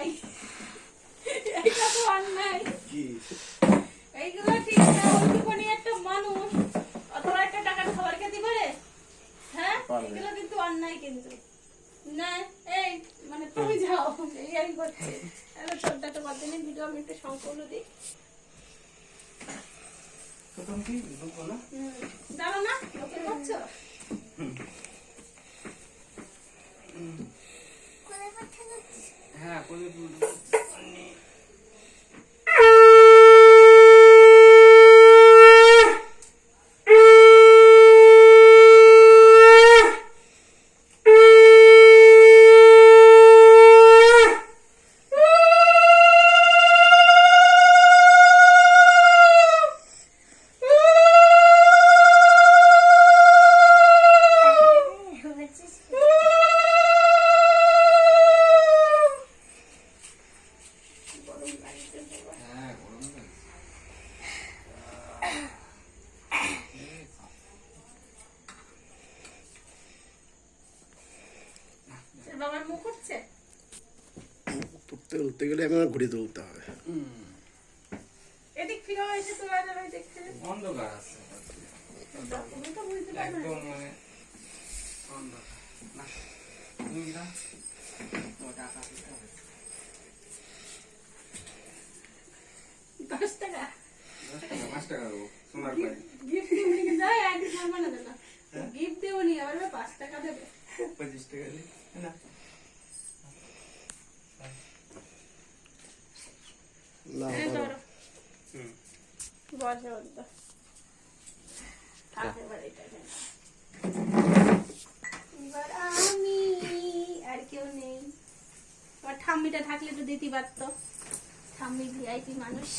অন্যায়, এটা তো অন্যায়। কি এইগুলো ঠিক না। ওইটুকুনি একটা মানুষ অথবা একটা টাকার খাবার খেতে পারে? হ্যাঁ, এগুলো কিন্তু অন্যায়। কিন্তু না, এই মানে তুমি যাও, এই আমি করছি। ছোট্ট একটা বাদ দিন ভিডিও আমি একটু সম্পূর্ণ দিই। প্রথম কি ঢুকবো না? দাঁড়ো না, ওকে করছো? হ্যাঁ কোলে বাবার মুখ উঠছে। তুলতে গেলে আমি ঘুরে তুলতে হবে। এদিক ফিরেও এসে তোলা যাবে দেখতে। অন্ধকার আছে তুমি তো বুঝতে পারবে একদম না। মানে অন্ধকার না। তুমি কি না টাকা দিতে হবে 10 টাকা 5 টাকা দেবো সোনার পাই গিফট দিবনি কি যায়? আগে সম্মান না দেনা গিফট দেবনি, আবার 5 টাকা দেবে। 25 টাকা দিই না এই ধরো। বসে ওটা থাকে বাড়িটা। এবার আমি আর কেউ নেই। আমার ঠাম্মিটা থাকলে তো দিতে পারতো। ঠাম্মি ভিআইপি মানুষ।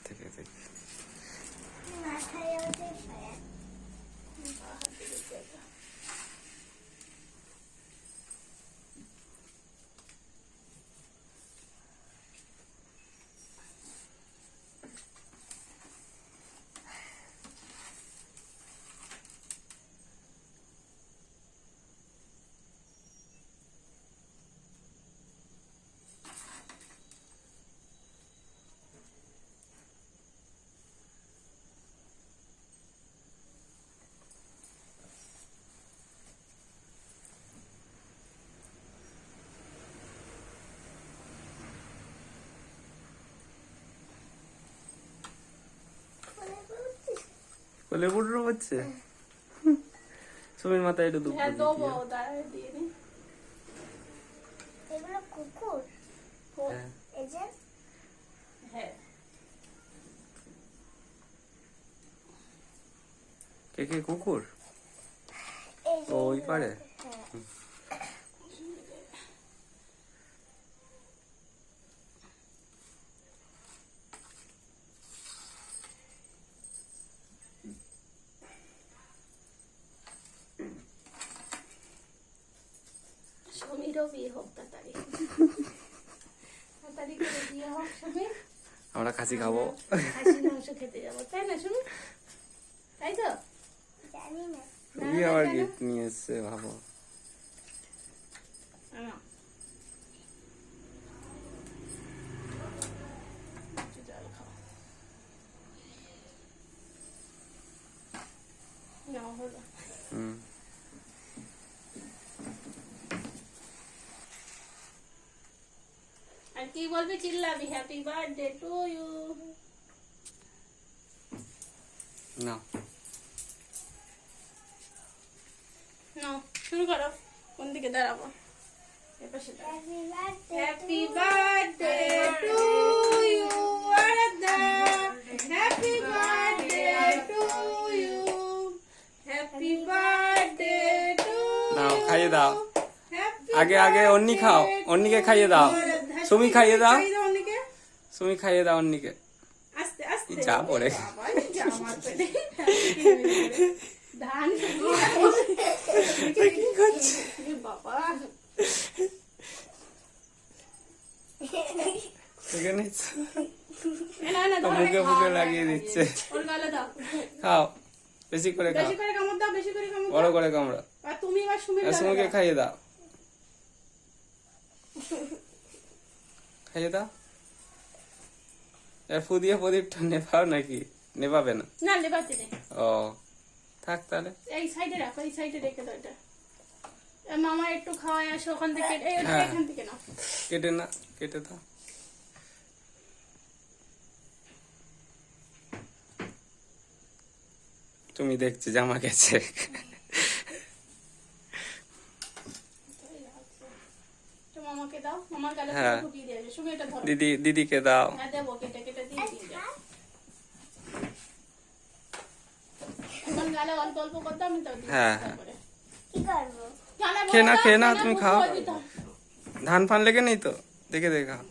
থেকে দেখি কোলে বুড়ো হচ্ছে সুমির মাথায় একটু দুঃখ হ্যাঁ দেবো, দাঁড়ায় দিয়ে নি। এগুলো কুকুর। হ্যাঁ এই যে হ্যাঁ কে কে কুকুর এই যে ওই পারে হ্যাঁ। সমীরও বিয়ে হোক তাড়াতাড়ি। তাড়াতাড়ি করে বিয়ে হোক সমীর। আমরা খাসি খাবো খাসির মাংস খেতে যাবো, তাই না শুনুন? তাই তো? জানি না। তুমি আবার গিফট নিয়ে এসছে ভাবো নাও। একটু জল খাও। নাও হলো। হুম আর কি বলবি? চিল্লাবি হ্যাপি বার্থডে টু ইউ। না নাও শুরু করো। কোন দিকে দাঁড়াবো? এপাশে দাঁড়াও। Happy happy birthday birthday to you Aradhya. Happy birthday to you. Happy birthday to নাও খাইয়ে দাও হ্যাপি আগে আগে অন্নি খাও অন্নিকে খাইয়ে দাও সুমি খাইয়ে দাও অন্যকে সুমি খাইয়ে দাও অন্নিকে আস্তে আস্তে যা পড়ে বাবা, যা আমার পেটে। ধান কি করছে বাবা এখানে না না তো মুখে মুখে লাগিয়ে দিচ্ছে। ওর গালে দাও, খাও, বেশি করে খাও, বেশি করে কামড় দাও, বেশি করে কামড় বড় দাও। করে কামড়া। আর তুমি এবার সুমির গালে সুমিকে দাও। খাইয়ে দাও, খাইয়ে দাও। এর ফু দিয়ে প্রদীপটা নেভাও নাকি? নেভাবে না? না লেবাতে নেই, ও থাক তাহলে। এই সাইডে রাখো, এই সাইডে রেখে দাও এটা। মামা একটু খাওয়াই আসো ওখান থেকে, এই হ্যাঁ। এখান থেকে নাও। কেটে না, কেটে দাও। তুমি দেখছি জামা গেছে। তো মামাকে দাও, মামার গালে হ্যাঁ। ফুটিয়ে দিয়ে আসো। সুমি এটা ধরো। দিদিকে দাও। হ্যাঁ দেবো, কেটে কেটে দিয়ে যাও। এখন গালে অল্প অল্প করতে আমি তাও দিই হ্যাঁ। তারপরে। কি করবো? গালে খেয়ে না, বড় দাও, খেয়ে না, খেয়ে তুমি বুঝবো খাও। দিতে হবে। ধান ফান লেগে নেই তো? দেখে দেখে খাও।